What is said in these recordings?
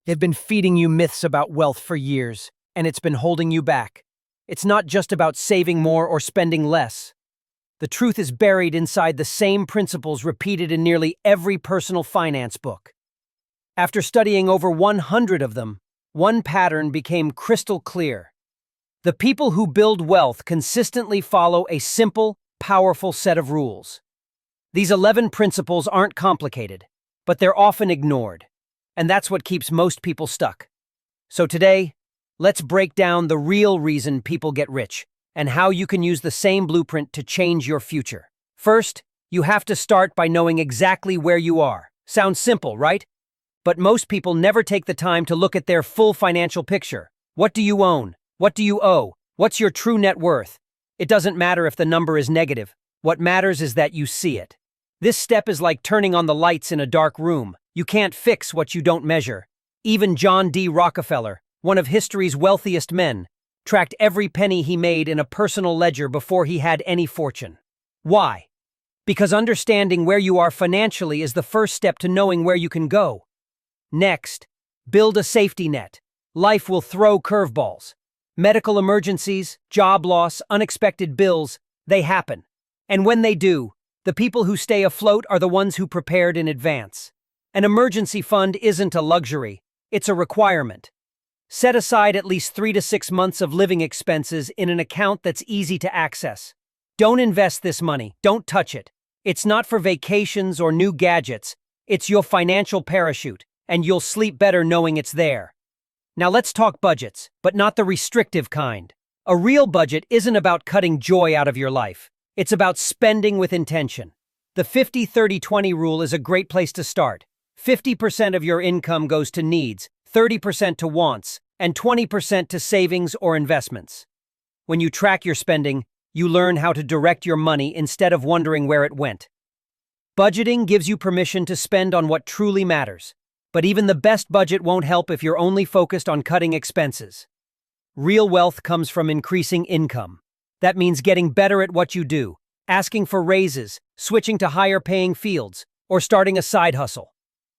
They've been feeding you myths about wealth for years, and it's been holding you back. It's not just about saving more or spending less. The truth is buried inside the same principles repeated in nearly every personal finance book. After studying over 100 of them, one pattern became crystal clear. The people who build wealth consistently follow a simple, powerful set of rules. These 11 principles aren't complicated, but they're often ignored. And that's what keeps most people stuck. So today, let's break down the real reason people get rich and how you can use the same blueprint to change your future. First, you have to start by knowing exactly where you are. Sounds simple, right? But most people never take the time to look at their full financial picture. What do you own? What do you owe? What's your true net worth? It doesn't matter if the number is negative. What matters is that you see it. This step is like turning on the lights in a dark room. You can't fix what you don't measure. Even John D. Rockefeller, one of history's wealthiest men, tracked every penny he made in a personal ledger before he had any fortune. Why? Because understanding where you are financially is the first step to knowing where you can go. Next, build a safety net. Life will throw curveballs. Medical emergencies, job loss, unexpected bills, they happen. And when they do, the people who stay afloat are the ones who prepared in advance. An emergency fund isn't a luxury, it's a requirement. Set aside at least 3 to 6 months of living expenses in an account that's easy to access. Don't invest this money, don't touch it. It's not for vacations or new gadgets, it's your financial parachute, and you'll sleep better knowing it's there. Now let's talk budgets, but not the restrictive kind. A real budget isn't about cutting joy out of your life. It's about spending with intention. The 50-30-20 rule is a great place to start. 50% of your income goes to needs, 30% to wants, and 20% to savings or investments. When you track your spending, you learn how to direct your money instead of wondering where it went. Budgeting gives you permission to spend on what truly matters, but even the best budget won't help if you're only focused on cutting expenses. Real wealth comes from increasing income. That means getting better at what you do, asking for raises, switching to higher-paying fields, or starting a side hustle.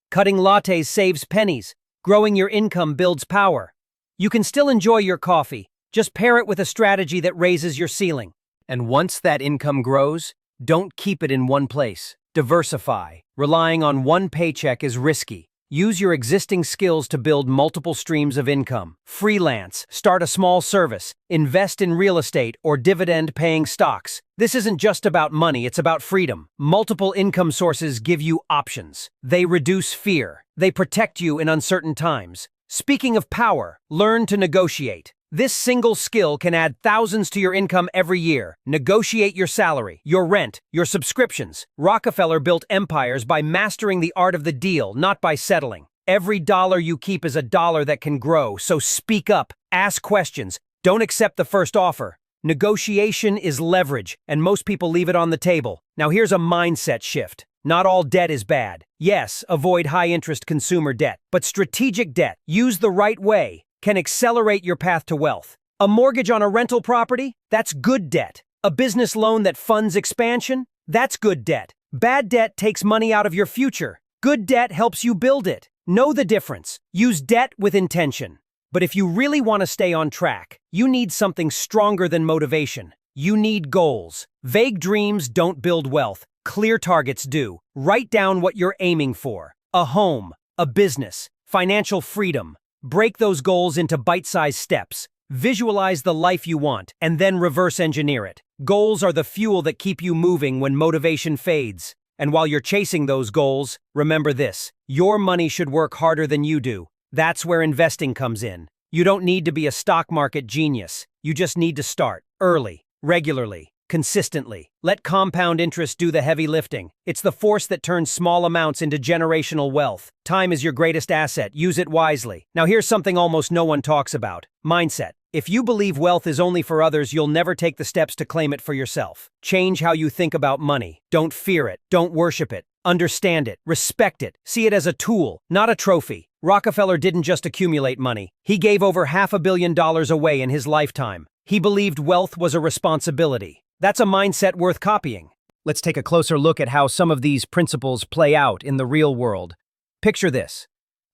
Cutting lattes saves pennies. Growing your income builds power. You can still enjoy your coffee, just pair it with a strategy that raises your ceiling. And once that income grows, don't keep it in one place. Diversify. Relying on one paycheck is risky. Use your existing skills to build multiple streams of income. Freelance, start a small service, invest in real estate or dividend-paying stocks. This isn't just about money, it's about freedom. Multiple income sources give you options. They reduce fear. They protect you in uncertain times. Speaking of power, learn to negotiate. This single skill can add thousands to your income every year. Negotiate your salary, your rent, your subscriptions. Rockefeller built empires by mastering the art of the deal, not by settling. Every dollar you keep is a dollar that can grow, so speak up, ask questions, don't accept the first offer. Negotiation is leverage, and most people leave it on the table. Now here's a mindset shift. Not all debt is bad. Yes, avoid high-interest consumer debt, but strategic debt, used the right way, can accelerate your path to wealth. A mortgage on a rental property? That's good debt. A business loan that funds expansion? That's good debt. Bad debt takes money out of your future. Good debt helps you build it. Know the difference. Use debt with intention. But if you really want to stay on track, you need something stronger than motivation. You need goals. Vague dreams don't build wealth. Clear targets do. Write down what you're aiming for. A home, a business, financial freedom. Break those goals into bite-sized steps. Visualize the life you want, and then reverse engineer it. Goals are the fuel that keep you moving when motivation fades. And while you're chasing those goals, remember this: your money should work harder than you do. That's where investing comes in. You don't need to be a stock market genius. You just need to start early, regularly, consistently. Let compound interest do the heavy lifting. It's the force that turns small amounts into generational wealth. Time is your greatest asset. Use it wisely. Now here's something almost no one talks about: mindset. If you believe wealth is only for others, you'll never take the steps to claim it for yourself. Change how you think about money. Don't fear it. Don't worship it. Understand it. Respect it. See it as a tool, not a trophy. Rockefeller didn't just accumulate money. He gave over $500 million away in his lifetime. He believed wealth was a responsibility. That's a mindset worth copying. Let's take a closer look at how some of these principles play out in the real world. Picture this.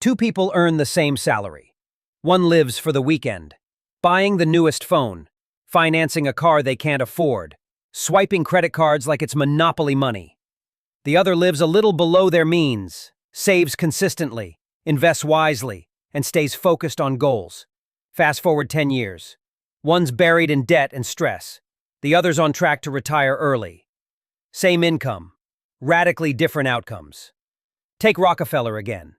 Two people earn the same salary. One lives for the weekend, buying the newest phone, financing a car they can't afford, swiping credit cards like it's monopoly money. The other lives a little below their means, saves consistently, invests wisely, and stays focused on goals. Fast forward 10 years. One's buried in debt and stress. The other's on track to retire early. Same income, radically different outcomes. Take Rockefeller again.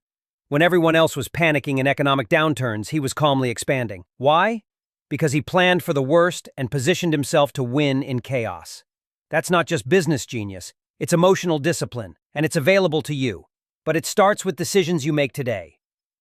When everyone else was panicking in economic downturns, he was calmly expanding. Why? Because he planned for the worst and positioned himself to win in chaos. That's not just business genius, it's emotional discipline, and it's available to you. But it starts with decisions you make today.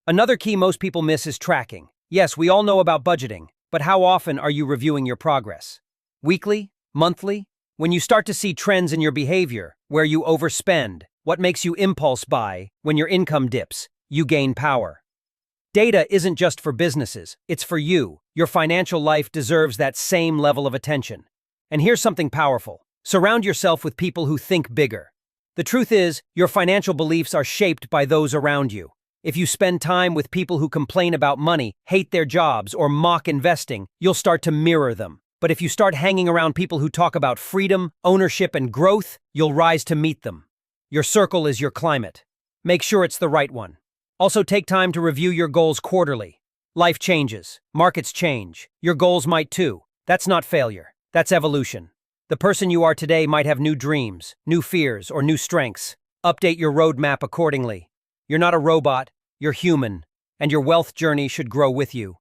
Another key most people miss is tracking. Yes, we all know about budgeting, but how often are you reviewing your progress? Weekly? Monthly? When you start to see trends in your behavior, where you overspend, what makes you impulse buy, when your income dips, you gain power. Data isn't just for businesses, it's for you. Your financial life deserves that same level of attention. And here's something powerful. Surround yourself with people who think bigger. The truth is, your financial beliefs are shaped by those around you. If you spend time with people who complain about money, hate their jobs, or mock investing, you'll start to mirror them. But if you start hanging around people who talk about freedom, ownership, and growth, you'll rise to meet them. Your circle is your climate. Make sure it's the right one. Also, take time to review your goals quarterly. Life changes. Markets change. Your goals might too. That's not failure. That's evolution. The person you are today might have new dreams, new fears, or new strengths. Update your roadmap accordingly. You're not a robot, you're human, and your wealth journey should grow with you.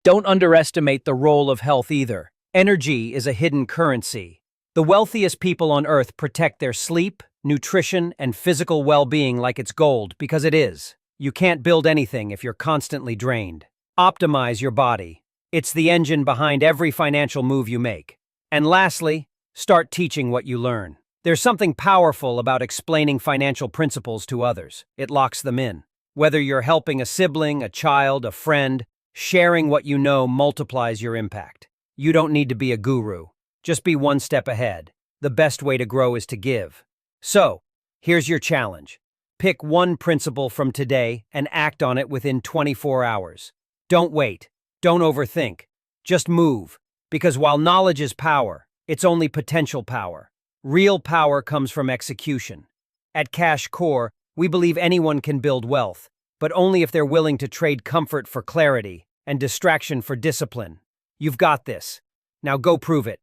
Don't underestimate the role of health either. Energy is a hidden currency. The wealthiest people on earth protect their sleep, nutrition, and physical well-being like it's gold, because it is. You can't build anything if you're constantly drained. Optimize your body. It's the engine behind every financial move you make. And lastly, start teaching what you learn. There's something powerful about explaining financial principles to others. It locks them in. Whether you're helping a sibling, a child, a friend, sharing what you know multiplies your impact. You don't need to be a guru. Just be one step ahead. The best way to grow is to give. So, here's your challenge. Pick one principle from today and act on it within 24 hours. Don't wait. Don't overthink. Just move. Because while knowledge is power, it's only potential power. Real power comes from execution. At Cash Core, we believe anyone can build wealth, but only if they're willing to trade comfort for clarity and distraction for discipline. You've got this. Now go prove it.